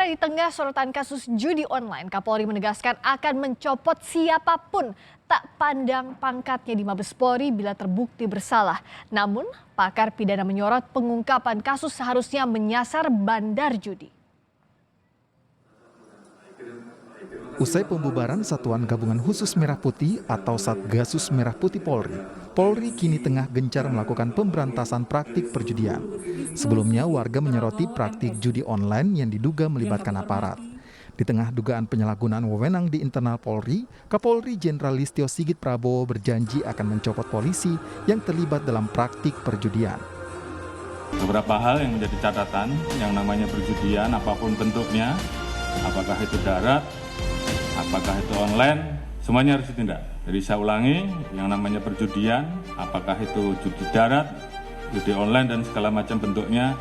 Saudara, di tengah sorotan kasus judi online, Kapolri menegaskan akan mencopot siapapun tak pandang pangkatnya di Mabes Polri bila terbukti bersalah. Namun, pakar pidana menyorot pengungkapan kasus seharusnya menyasar bandar judi. Usai pembubaran Satuan Gabungan Khusus Merah Putih atau Satgasus Merah Putih Polri, Polri kini tengah gencar melakukan pemberantasan praktik perjudian. Sebelumnya, warga menyoroti praktik judi online yang diduga melibatkan aparat. Di tengah dugaan penyalahgunaan wewenang di internal Polri, Kapolri Jenderal Listio Sigit Prabowo berjanji akan mencopot polisi yang terlibat dalam praktik perjudian. Beberapa hal yang menjadi catatan, yang namanya perjudian apapun bentuknya, apakah itu darat, apakah itu online, semuanya harus ditindak. Jadi saya ulangi, yang namanya perjudian, apakah itu judi darat, judi online dan segala macam bentuknya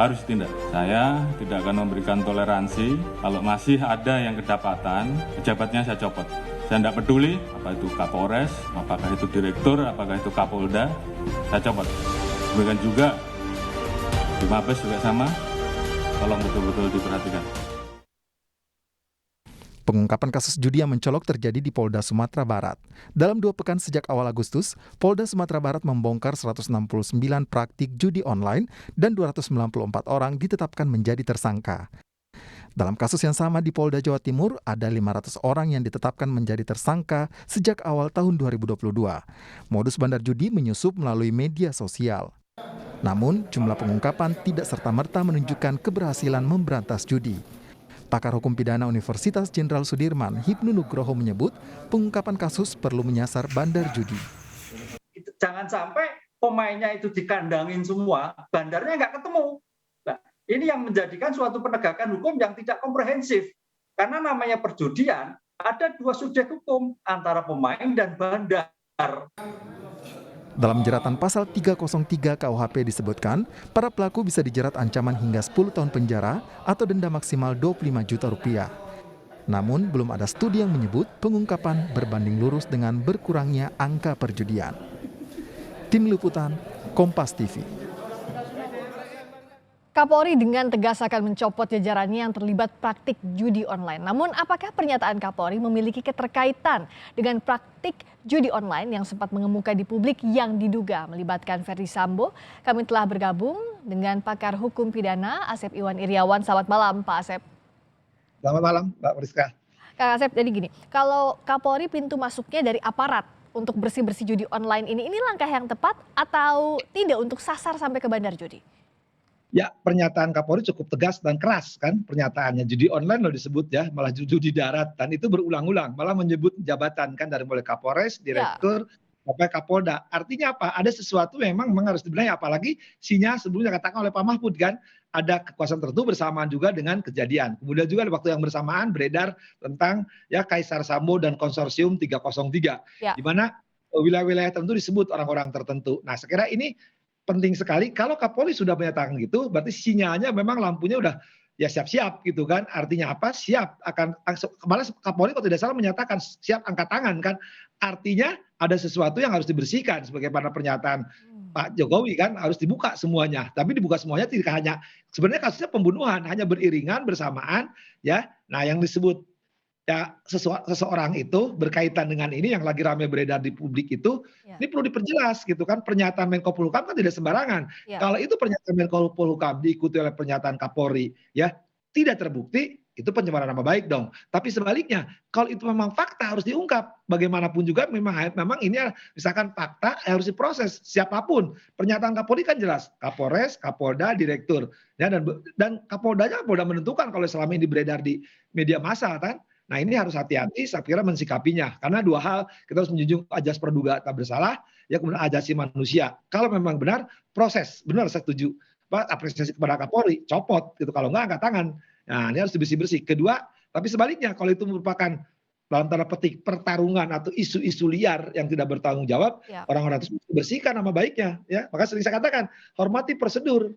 harus ditindak. Saya tidak akan memberikan toleransi kalau masih ada yang kedapatan, pejabatnya saya copot. Saya tidak peduli apa itu Kapolres, apakah itu Direktur, apakah itu Kapolda, saya copot. Demikian juga di Mabes juga sama, tolong betul-betul diperhatikan. Pengungkapan kasus judi yang mencolok terjadi di Polda Sumatera Barat. Dalam 2 pekan sejak awal Agustus, Polda Sumatera Barat membongkar 169 praktik judi online dan 294 orang ditetapkan menjadi tersangka. Dalam kasus yang sama di Polda Jawa Timur, ada 500 orang yang ditetapkan menjadi tersangka sejak awal tahun 2022. Modus bandar judi menyusup melalui media sosial. Namun, jumlah pengungkapan tidak serta-merta menunjukkan keberhasilan memberantas judi. Pakar Hukum Pidana Universitas Jenderal Sudirman, Hipnu Nugroho menyebut pengungkapan kasus perlu menyasar bandar judi. Jangan sampai pemainnya itu dikandangin semua, bandarnya nggak ketemu. Nah, ini yang menjadikan suatu penegakan hukum yang tidak komprehensif. Karena namanya perjudian, ada 2 subjek hukum antara pemain dan bandar. Dalam jeratan pasal 303 KUHP disebutkan, para pelaku bisa dijerat ancaman hingga 10 tahun penjara atau denda maksimal 25 juta rupiah. Namun, belum ada studi yang menyebut pengungkapan berbanding lurus dengan berkurangnya angka perjudian. Tim Liputan, Kompas TV. Kapolri dengan tegas akan mencopot jajarannya yang terlibat praktik judi online. Namun, apakah pernyataan Kapolri memiliki keterkaitan dengan praktik judi online yang sempat mengemuka di publik yang diduga melibatkan Ferdy Sambo? Kami telah bergabung dengan pakar hukum pidana Asep Iwan Iriawan. Selamat malam, Pak Asep. Selamat malam, Mbak Priska. Kak Asep, jadi gini, kalau Kapolri pintu masuknya dari aparat untuk bersih-bersih judi online ini langkah yang tepat atau tidak untuk sasar sampai ke bandar judi? Ya, pernyataan Kapolri cukup tegas dan keras kan pernyataannya. Judi online loh disebut ya, malah judi darat. Dan itu berulang-ulang, malah menyebut jabatan kan dari mulai Kapolres, Direktur, sampai Kapolda. Artinya apa? Ada sesuatu yang memang harus dibenahi. Apalagi sinyal sebelumnya katakan oleh Pak Mahfud kan, ada kekuasaan tertentu bersamaan juga dengan kejadian. Kemudian juga di waktu yang bersamaan beredar tentang ya Kaisar Sambo dan Konsorsium 303. Di mana wilayah-wilayah tertentu disebut orang-orang tertentu. Nah, saya kira ini penting sekali. Kalau Kapolri sudah menyatakan gitu, berarti sinyalnya memang lampunya udah ya siap-siap gitu kan. Artinya apa? Siap akan, malah Kapolri kalau tidak salah menyatakan siap angkat tangan kan. Artinya ada sesuatu yang harus dibersihkan sebagaimana pernyataan Pak Jokowi kan, harus dibuka semuanya. Tapi dibuka semuanya tidak hanya, sebenarnya kasusnya pembunuhan, hanya beriringan bersamaan ya. Nah, yang disebut ya seseorang itu berkaitan dengan ini yang lagi ramai beredar di publik itu, ini perlu diperjelas gitu kan. Pernyataan Menko Polhukam kan tidak sembarangan. Kalau itu pernyataan Menko Polhukam diikuti oleh pernyataan Kapolri ya tidak terbukti, itu pencemaran nama baik dong. Tapi sebaliknya, kalau itu memang fakta harus diungkap. Bagaimanapun juga memang ini misalkan fakta harus diproses siapapun. Pernyataan Kapolri kan jelas, Kapolres, Kapolda, Direktur ya, dan Kapoldanya Polda menentukan kalau selama ini beredar di media massa kan. Nah, ini harus hati-hati saya kira mensikapinya. Karena 2 hal, kita harus menjunjung ajas praduga tak bersalah, ya kemudian ajasi manusia. Kalau memang benar, proses. Benar, saya setuju. Apresiasi kepada Kapolri, copot. Gitu. Kalau enggak, angkat tangan. Nah, ini harus dibersih-bersih. Kedua, tapi sebaliknya, kalau itu merupakan dalam tanda petik pertarungan atau isu-isu liar yang tidak bertanggung jawab, orang-orang tersebut bersihkan nama baiknya. Ya. Maka sering saya katakan, hormati prosedur.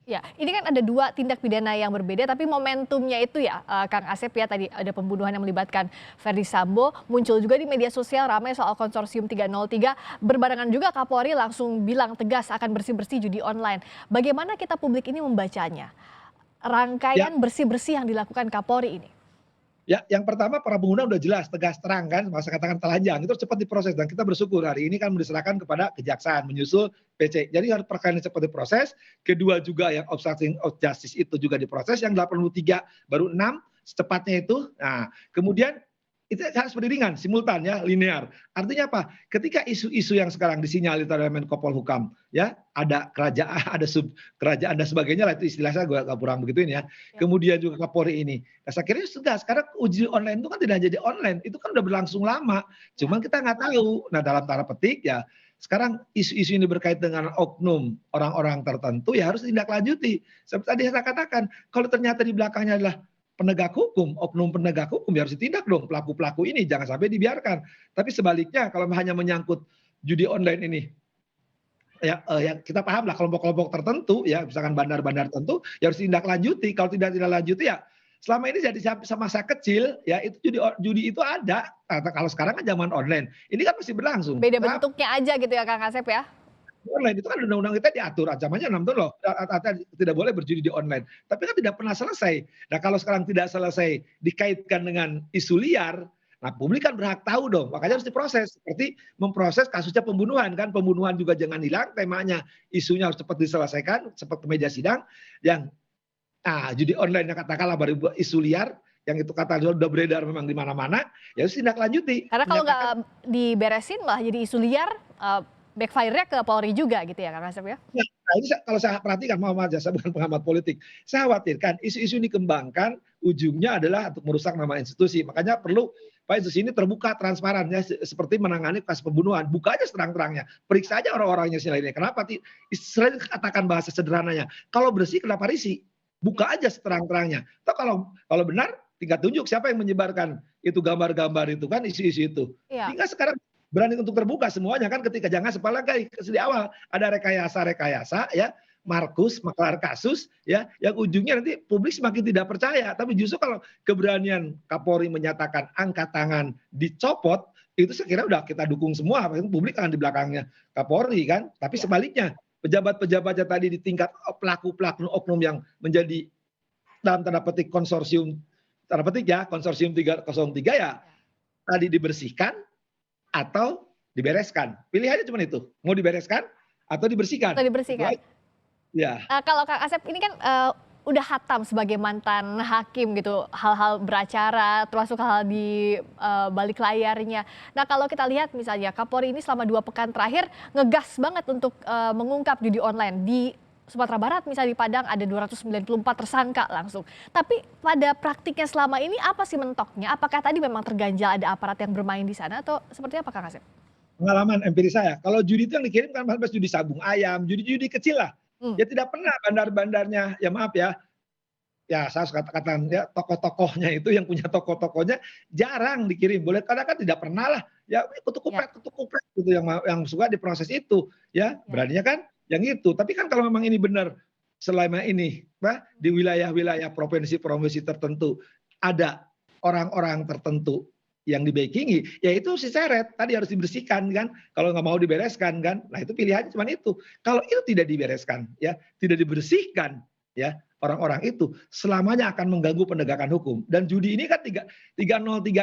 Ya, ini kan ada 2 tindak pidana yang berbeda, tapi momentumnya itu ya, Kang Asep ya, tadi ada pembunuhan yang melibatkan Ferdy Sambo, muncul juga di media sosial ramai soal Konsorsium 303, berbarengan juga Kapolri langsung bilang tegas akan bersih-bersih judi online. Bagaimana kita publik ini membacanya? rangkaian bersih-bersih yang dilakukan Kapolri ini? Ya, yang pertama para pengguna udah jelas, tegas, terang kan, masa katakan telanjang, itu cepat diproses dan kita bersyukur hari ini kan diserahkan kepada kejaksaan menyusul PC. Jadi harus perkara ini cepat diproses. Kedua juga yang obstruction of justice itu juga diproses, yang 83 baru 6 secepatnya itu. Nah, kemudian itu harus beriringan, simultan ya, linear. Artinya apa? Ketika isu-isu yang sekarang disinyalir oleh Menko Polhukam, ya ada kerajaan, ada sub kerajaan dan sebagainya lah, itu istilahnya gue gak kurang begitu ini ya. Kemudian juga Kapolri ini. Nah, saya kira sudah sekarang uji online itu kan tidak jadi online, itu kan udah berlangsung lama. Cuman kita nggak tahu. Nah, dalam tanda petik ya, sekarang isu-isu ini berkait dengan oknum orang-orang tertentu ya harus ditindaklanjuti. Seperti tadi saya katakan, kalau ternyata di belakangnya adalah penegak hukum, oknum penegak hukum ya harus ditindak dong pelaku-pelaku ini, jangan sampai dibiarkan. Tapi sebaliknya kalau hanya menyangkut judi online ini, ya kita paham lah kelompok-kelompok tertentu ya, misalkan bandar-bandar tertentu ya harus ditindaklanjuti. Kalau tidak lanjuti ya selama ini jadi sama masa kecil ya itu judi itu ada. Nah, kalau sekarang kan zaman online, ini kan masih berlangsung. Beda bentuknya aja gitu ya Kang Asep ya? Online itu kan undang-undang kita diatur ancamannya 6 tahun loh, tidak boleh berjudi di online. Tapi kan tidak pernah selesai. Nah kalau sekarang tidak selesai dikaitkan dengan isu liar, nah publik kan berhak tahu dong, makanya harus diproses. Seperti memproses kasusnya pembunuhan kan, pembunuhan juga jangan hilang temanya, isunya harus cepat diselesaikan, seperti meja sidang. Yang judi online yang katakanlah baru isu liar, yang itu kata sudah beredar memang di mana-mana, ya harus tindak-lanjuti. Karena kalau nggak diberesin malah jadi isu liar, backfire-nya ke Polri juga gitu ya Kang Asep ya? Nah ini kalau saya perhatikan, mohon maaf saya bukan pengamat politik, saya khawatirkan isu-isu ini dikembangkan ujungnya adalah untuk merusak nama institusi. Makanya perlu Pak institusi ini terbuka, transparan ya, seperti menangani kasus pembunuhan. Buka aja seterang-terangnya, periksa aja orang-orangnya lainnya. Kenapa? Selain katakan bahasa sederhananya, kalau bersih kenapa risih? Buka aja seterang-terangnya. Atau kalau benar, tinggal tunjuk siapa yang menyebarkan itu gambar-gambar itu kan isu-isu itu. Tinggal sekarang berani untuk terbuka semuanya kan, ketika jangan sepalangkai di awal ada rekayasa ya, Markus maklar kasus ya, yang ujungnya nanti publik semakin tidak percaya. Tapi justru kalau keberanian Kapolri menyatakan angkat tangan dicopot, itu saya kira udah kita dukung semua, publik akan di belakangnya Kapolri kan. Tapi sebaliknya pejabat-pejabatnya tadi di tingkat pelaku-pelaku oknum yang menjadi dalam tanda petik konsorsium, tanda petik ya, konsorsium 303 ya tadi dibersihkan atau dibereskan. Pilihannya cuma itu, mau dibereskan atau dibersihkan. Atau dibersihkan. Ya. Kalau Kang Asep ini kan udah hatam sebagai mantan hakim gitu, hal-hal beracara, termasuk hal di balik layarnya. Nah kalau kita lihat misalnya Kapolri ini selama 2 pekan terakhir ngegas banget untuk mengungkap judi online. Di Sumatera Barat misalnya di Padang ada 294 tersangka langsung. Tapi pada praktiknya selama ini apa sih mentoknya? Apakah tadi memang terganjal ada aparat yang bermain di sana atau seperti apa Kang Asep? Pengalaman empiris saya, kalau judi itu yang dikirim kan judi sabung ayam, judi-judi kecil lah. Ya tidak pernah bandar-bandarnya, ya maaf ya, saya harus katakan ya tokoh-tokohnya itu yang punya tokoh-tokohnya jarang dikirim. Boleh kadang kan tidak pernah lah, ya kutuk-kupret gitu yang suka diproses itu, ya beraninya kan yang itu. Tapi kan kalau memang ini benar selama ini di wilayah-wilayah provinsi-provinsi tertentu ada orang-orang tertentu yang dibackingi, ya itu si seret tadi harus dibersihkan kan, kalau nggak mau dibereskan kan. Nah itu pilihannya cuma itu. Kalau itu tidak dibereskan ya, tidak dibersihkan ya, orang-orang itu selamanya akan mengganggu penegakan hukum. Dan judi ini kan 303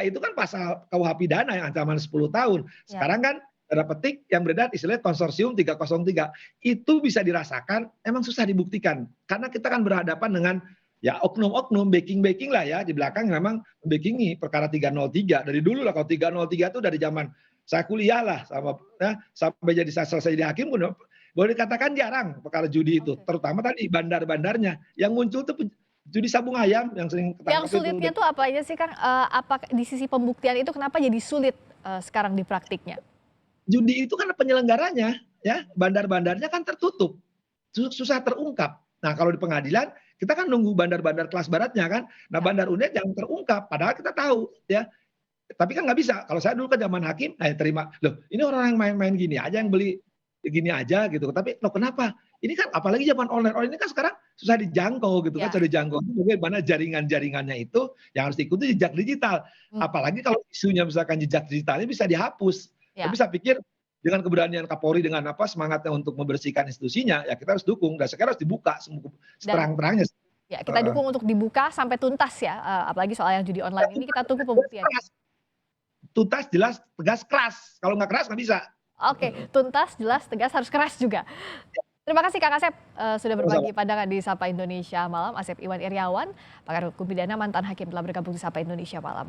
itu kan pasal KUH pidana yang ancaman 10 tahun. Sekarang kan tanda petik yang beredar istilahnya konsorsium 303 itu bisa dirasakan emang susah dibuktikan karena kita kan berhadapan dengan ya oknum-oknum backing lah ya di belakang memang backingi perkara 303 dari dulu lah. Kalau 303 itu dari zaman saya kuliah lah sampai jadi saya selesai jadi hakim pun boleh dikatakan jarang perkara judi itu, terutama tadi bandar-bandarnya yang muncul tuh judi sabung ayam yang sering ketangkep. Yang sulitnya tuh apa aja sih Kang? Apa di sisi pembuktian itu kenapa jadi sulit sekarang di praktiknya? Judi itu kan penyelenggaranya ya, bandar-bandarnya kan tertutup, susah terungkap. Nah kalau di pengadilan kita kan nunggu bandar-bandar kelas baratnya kan. Nah bandar unet yang terungkap, padahal kita tahu ya. Tapi kan nggak bisa. Kalau saya dulu kan zaman hakim, terima. Loh ini orang yang main-main gini aja yang beli gini aja gitu. Tapi loh kenapa? Ini kan apalagi zaman online. Online ini kan sekarang susah dijangkau gitu kan. Susah dijangkau. Bagaimana jaringan-jaringannya itu yang harus diikuti jejak digital. Apalagi kalau isunya misalkan jejak digitalnya bisa dihapus. Tapi saya pikir dengan keberanian Kapolri dengan semangatnya untuk membersihkan institusinya, ya kita harus dukung. Dan sekarang harus dibuka seterang-terangnya. Ya, kita dukung untuk dibuka sampai tuntas ya, apalagi soal yang judi online ini kita tunggu pembuktian. Tuntas, jelas, tegas, keras. Kalau nggak keras nggak bisa. Oke, tuntas, jelas, tegas, harus keras juga. Terima kasih Kang Asep sudah berbagi pandangan di Sapa Indonesia Malam. Asep Iwan Iryawan, pakar hukum pidana mantan hakim telah bergabung di Sapa Indonesia Malam.